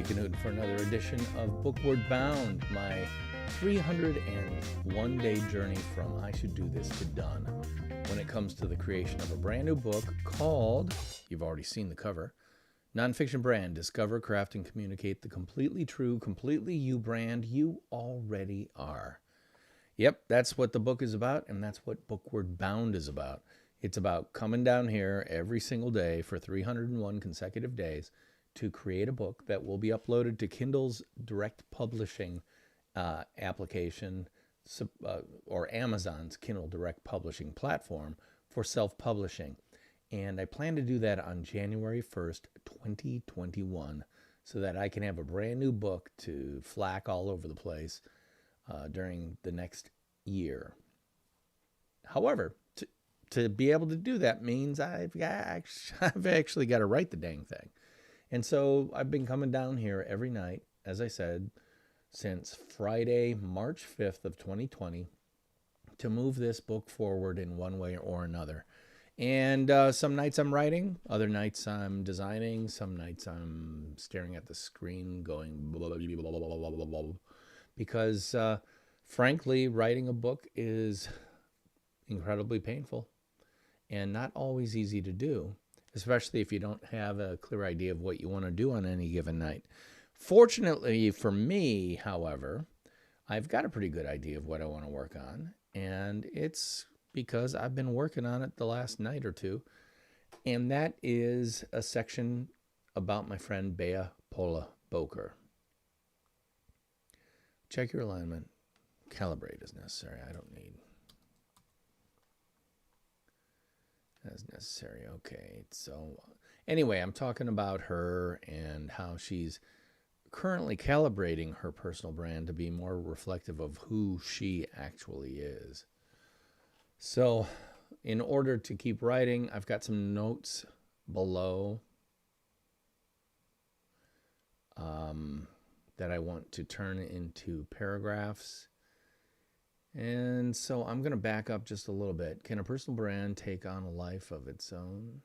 Knudten for another edition of Bookward Bound, my 301-day journey from I should do this to done when it comes to the creation of a brand new book called, you've already seen the cover, Nonfiction Brand, Discover, Craft, and Communicate the Completely True, Completely You brand you already are. Yep, that's what the book is about, and that's what Bookward Bound is about. It's about coming down here every single day for 301 consecutive days to create a book that will be uploaded to Kindle's direct publishing application or Amazon's Kindle direct publishing platform for self-publishing. And I plan to do that on January 1st, 2021, so that I can have a brand new book to flack all over the place during the next year. However, to be able to do that means I've actually got to write the dang thing. And so I've been coming down here every night, as I said, since Friday, March 5th of 2020, to move this book forward in one way or another. And some nights I'm writing, other nights I'm designing, some nights I'm staring at the screen going blah, blah, blah, blah, blah, blah, blah, blah, because frankly, writing a book is incredibly painful and not always easy to do, especially if you don't have a clear idea of what you want to do on any given night. Fortunately for me, however, I've got a pretty good idea of what I want to work on, and it's because I've been working on it the last night or two, and that is a section about my friend Bea Pole-Bokor. Check your alignment. Calibrate as necessary. I don't need as necessary. Okay, so anyway, I'm talking about her and how she's currently calibrating her personal brand to be more reflective of who she actually is. So in order to keep writing, I've got some notes below that I want to turn into paragraphs. And so I'm going to back up just a little bit. Can a personal brand take on a life of its own?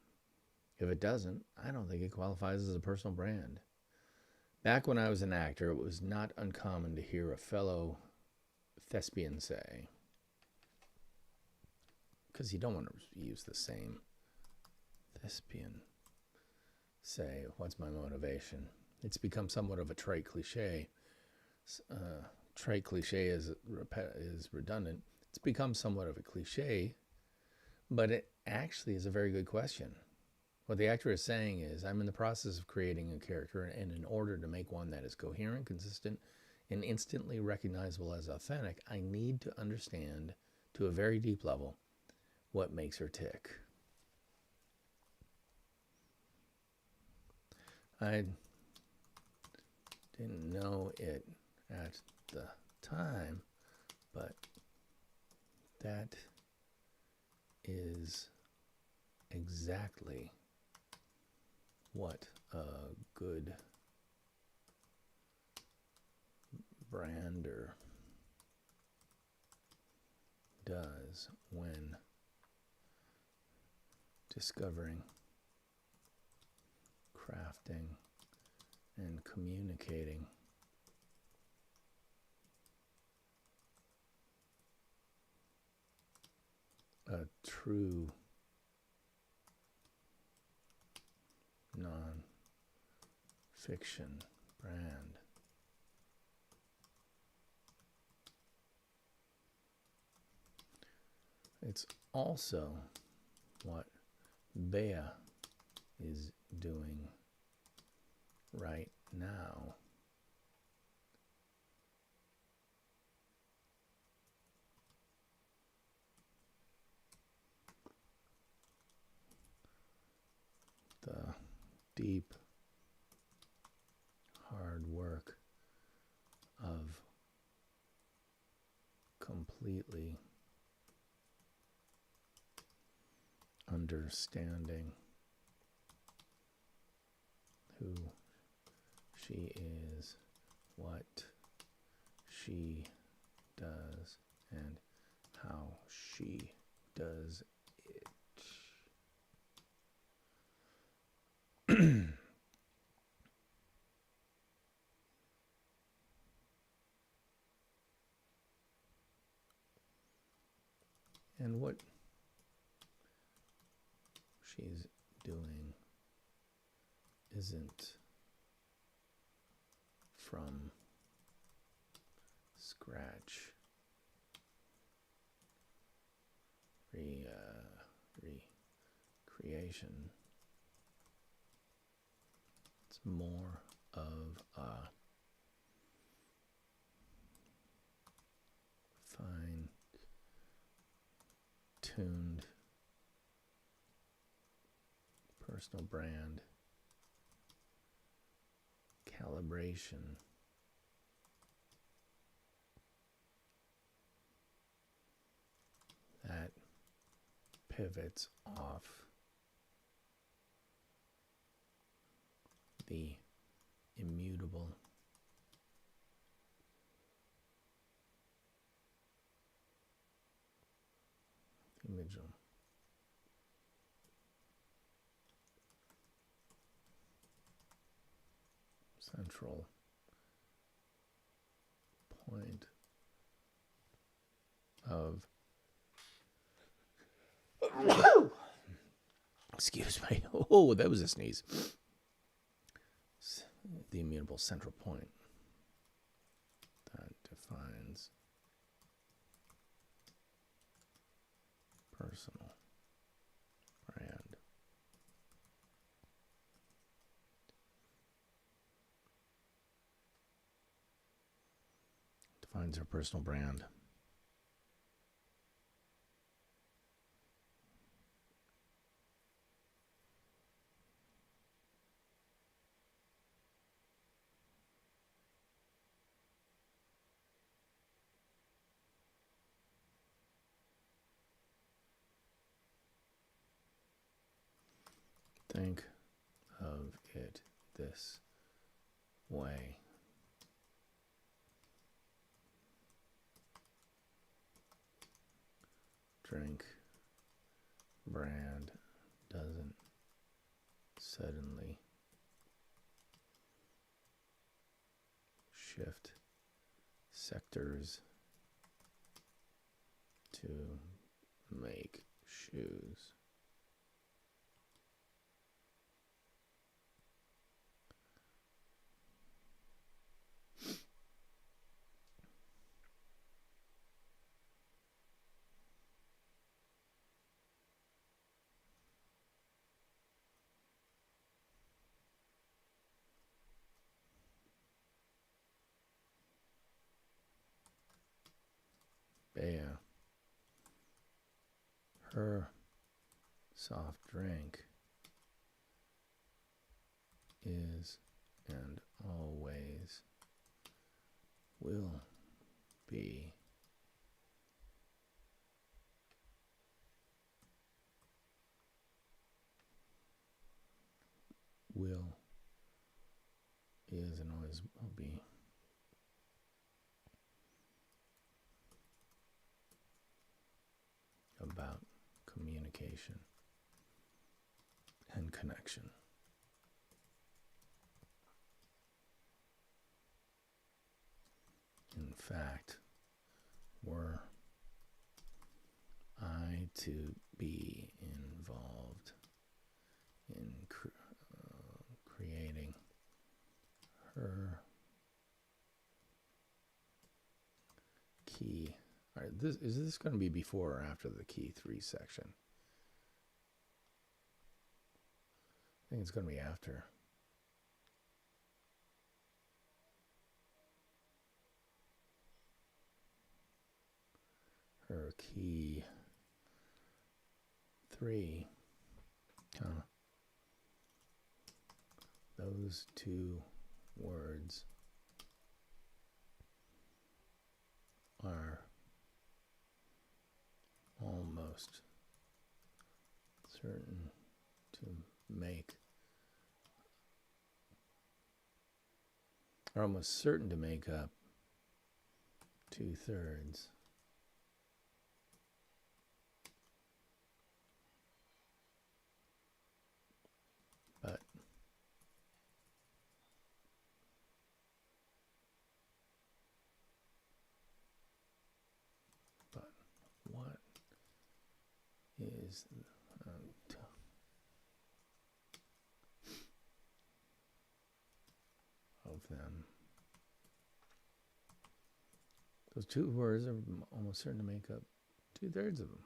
If it doesn't, I don't think it qualifies as a personal brand. Back when I was an actor, it was not uncommon to hear a fellow thespian say, because you don't want to use the same thespian, say, what's my motivation? It's become somewhat of a trite cliche. Trite cliche is redundant. It's become somewhat of a cliche, but it actually is a very good question. What the actor is saying is, I'm in the process of creating a character, and in order to make one that is coherent, consistent, and instantly recognizable as authentic, I need to understand to a very deep level what makes her tick. I didn't know it at the time, but that is exactly what a good brander does when discovering, crafting, and communicating a true non-fiction brand. It's also what Bea is doing right now. The deep, hard work of completely understanding who she is, what she does, and how she does it. And what she's doing isn't from scratch recreation. It's more of a fine-tuned personal brand calibration that pivots off the immutable central point of excuse me. Oh, that was a sneeze. The immutable central point that defines personal brand. Defines her personal brand. Think of it this way. Drink brand doesn't suddenly shift sectors to make shoes. Bea, her soft drink is and always will be is and always will be about communication and connection. In fact, were I to be involved in creating her key. All right, is this going to be before or after the key 3 section? I think it's going to be after. Her key 3. Those 2 words are almost certain to make, are almost certain to make up 2/3 but what size of them. Those two words are almost certain to make up 2/3 of them.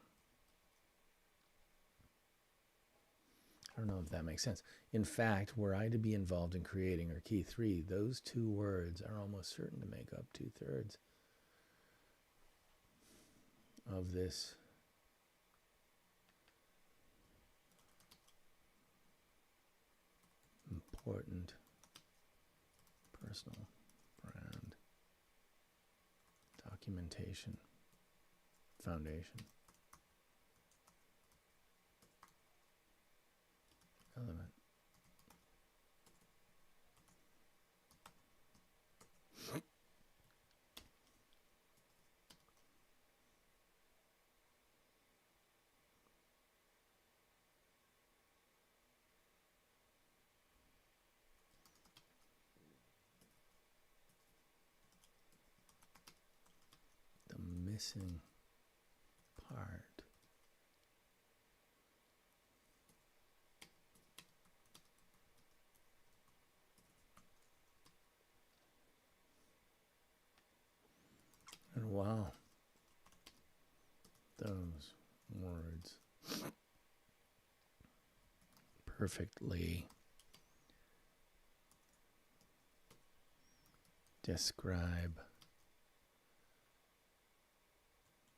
I don't know if that makes sense. In fact, were I to be involved in creating or key 3, those two words are almost certain to make up 2/3 of this important personal brand documentation foundation element. The missing part. And wow, those words perfectly describe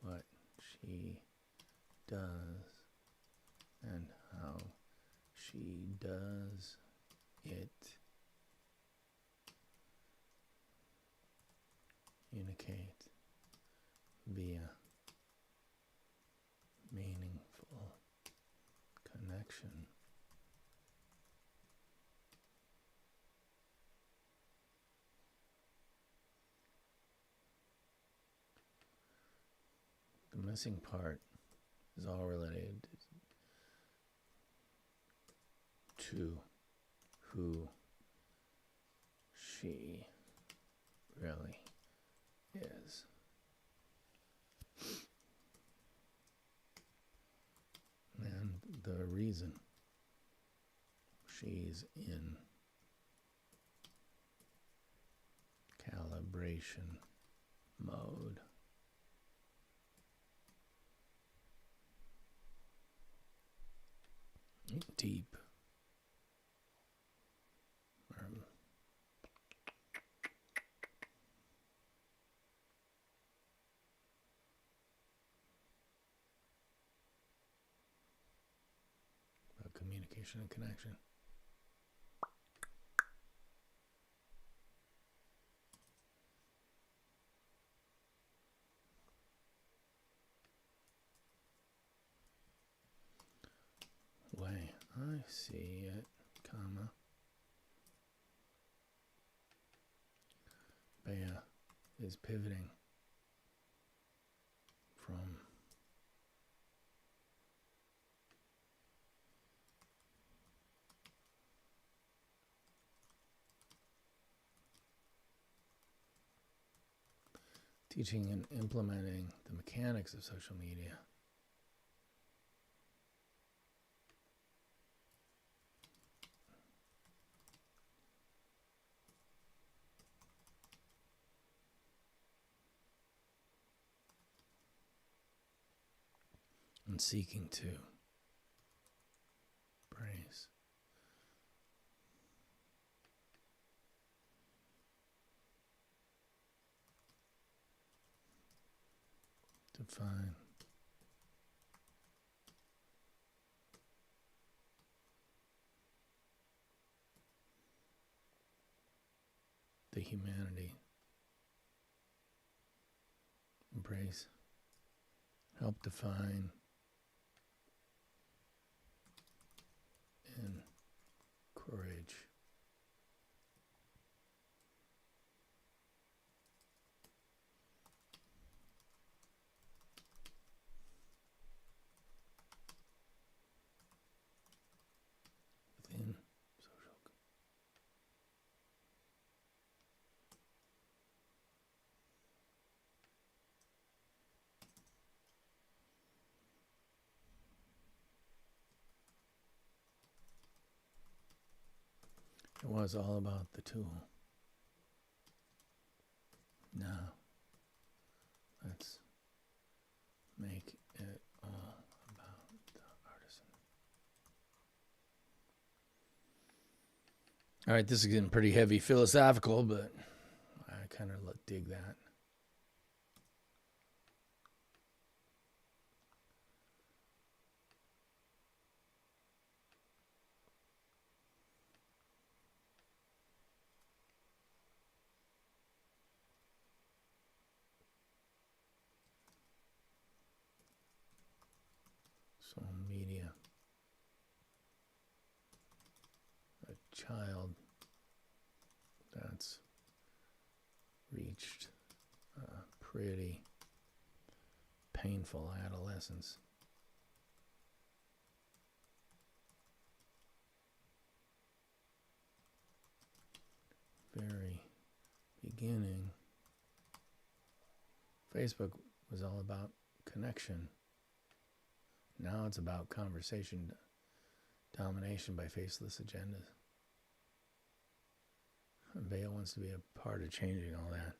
what she does and how she does it. Communicate via meaningful connection. The missing part is all related to who she really is. And the reason she's in calibration mode. Deep. About communication and connection. Way I see it, comma. Bea is pivoting from teaching and implementing the mechanics of social media and seeking to brace define the humanity, embrace, help define, encourage within social It was all about the tool. Now, let's make it all about the artisan. All right, this is getting pretty heavy philosophical, but I kind of dig that. So media, a child that's reached a pretty painful adolescence. Very beginning, Facebook was all about connection. Now it's about conversation domination by faceless agendas. And Bea wants to be a part of changing all that.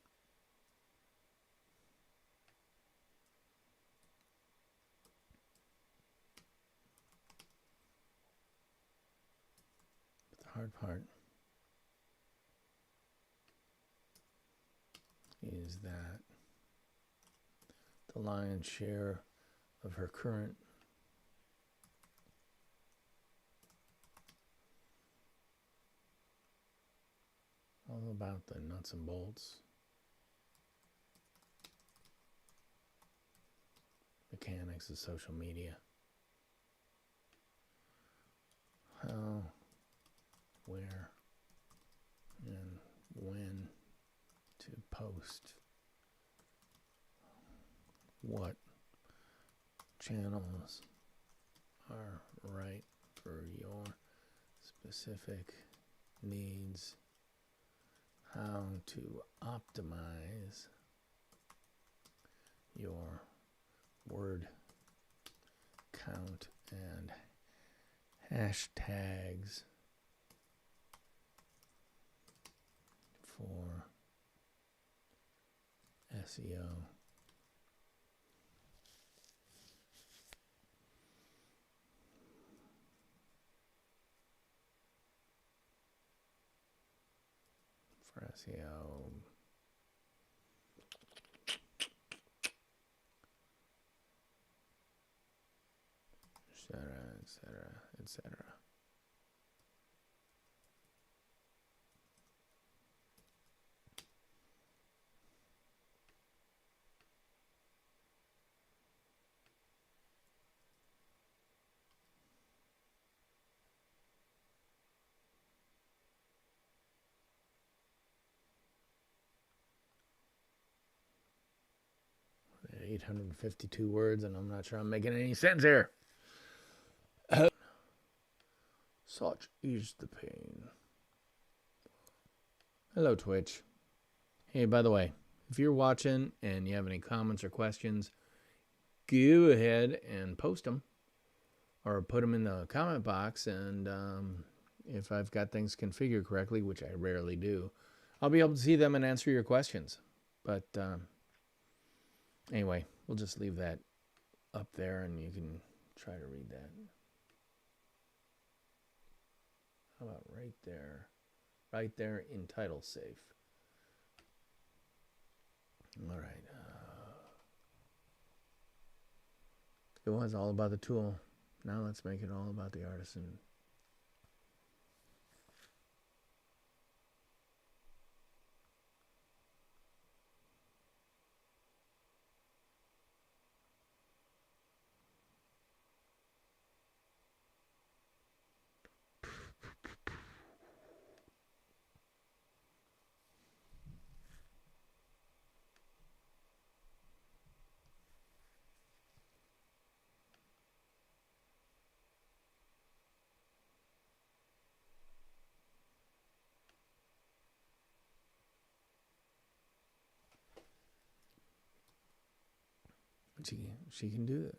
But the hard part is that the lion's share of her current all about the nuts and bolts, mechanics of social media, how, where, and when to post, what channels are right for your specific needs, how to optimize your word count and hashtags for SEO. For SEO, etc., etc., etc. At 852 words, and I'm not sure I'm making any sense here. Such is the pain. Hello, Twitch. Hey, by the way, if you're watching and you have any comments or questions, go ahead and post them or put them in the comment box. And if I've got things configured correctly, which I rarely do, I'll be able to see them and answer your questions. But anyway, we'll just leave that up there and you can try to read that. How about right there? Right there in title safe. All right. It was all about the tool. Now let's make it all about the artisan. But she can do that.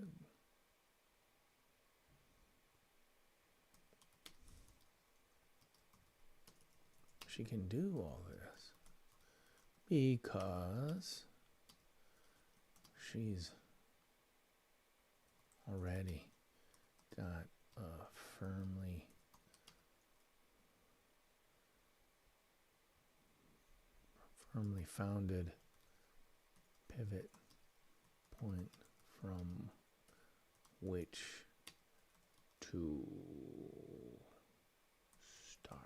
she can do all this because she's already got a firmly founded pivot point from which to start.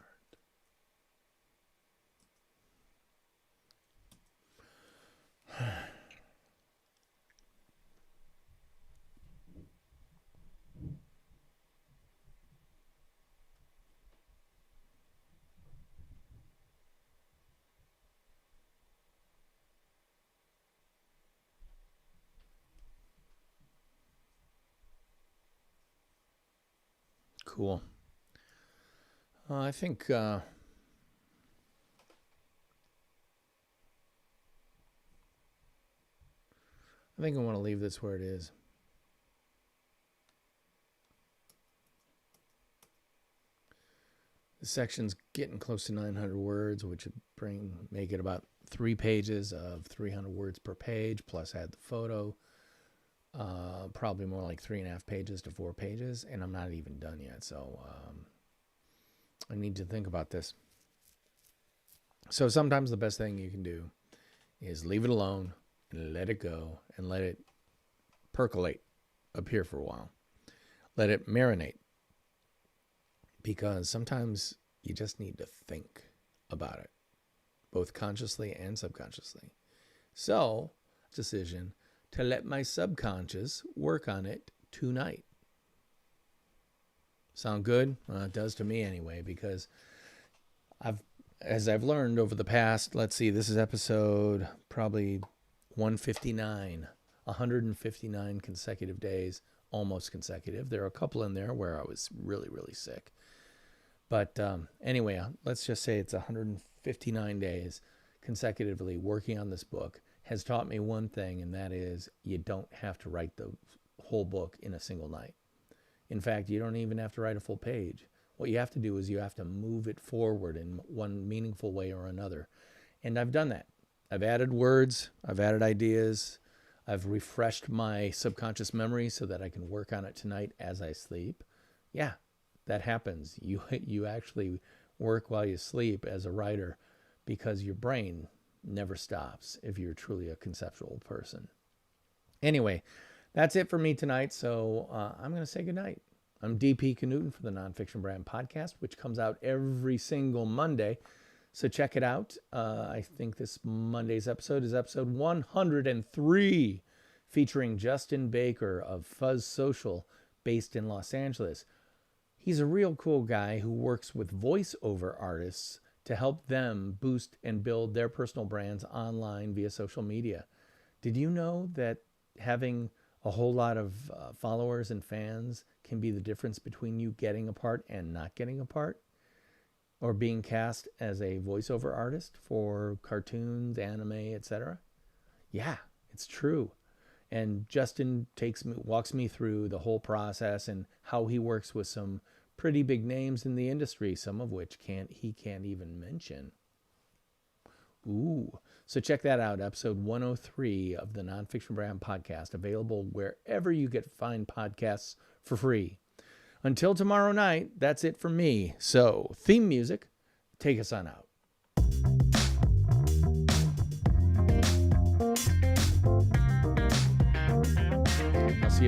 Cool. I think I want to leave this where it is. The section's getting close to 900 words, which would make it about 3 pages of 300 words per page, plus add the photo. Probably more like 3.5 pages to 4 pages, and I'm not even done yet, so I need to think about this. So sometimes the best thing you can do is leave it alone and let it go and let it percolate up here for a while. Let it marinate, because sometimes you just need to think about it, both consciously and subconsciously. So, decision to let my subconscious work on it tonight. Sound good? Well, it does to me anyway, because as I've learned over the past, let's see, this is episode probably 159, 159 consecutive days, almost consecutive. There are a couple in there where I was really, really sick. But anyway, let's just say it's 159 days consecutively working on this book has taught me one thing, and that is you don't have to write the whole book in a single night. In fact, you don't even have to write a full page. What you have to do is you have to move it forward in one meaningful way or another. And I've done that. I've added words, I've added ideas, I've refreshed my subconscious memory so that I can work on it tonight as I sleep. Yeah, that happens. You actually work while you sleep as a writer, because your brain never stops if you're truly a conceptual person. Anyway, that's it for me tonight. So I'm going to say goodnight. I'm DP Knudten for the Nonfiction Brand podcast, which comes out every single Monday. So check it out. I think this Monday's episode is episode 103, featuring Justin Baker of Fuzz Social, based in Los Angeles. He's a real cool guy who works with voiceover artists to help them boost and build their personal brands online via social media. Did you know that having a whole lot of followers and fans can be the difference between you getting a part and not getting a part, or being cast as a voiceover artist for cartoons, anime, etc.? Yeah, it's true. And Justin walks me through the whole process and how he works with some pretty big names in the industry, some of which he can't even mention. Ooh. So check that out, episode 103 of the Nonfiction Brand podcast, available wherever you find podcasts for free. Until tomorrow night, that's it for me. So, theme music, take us on out.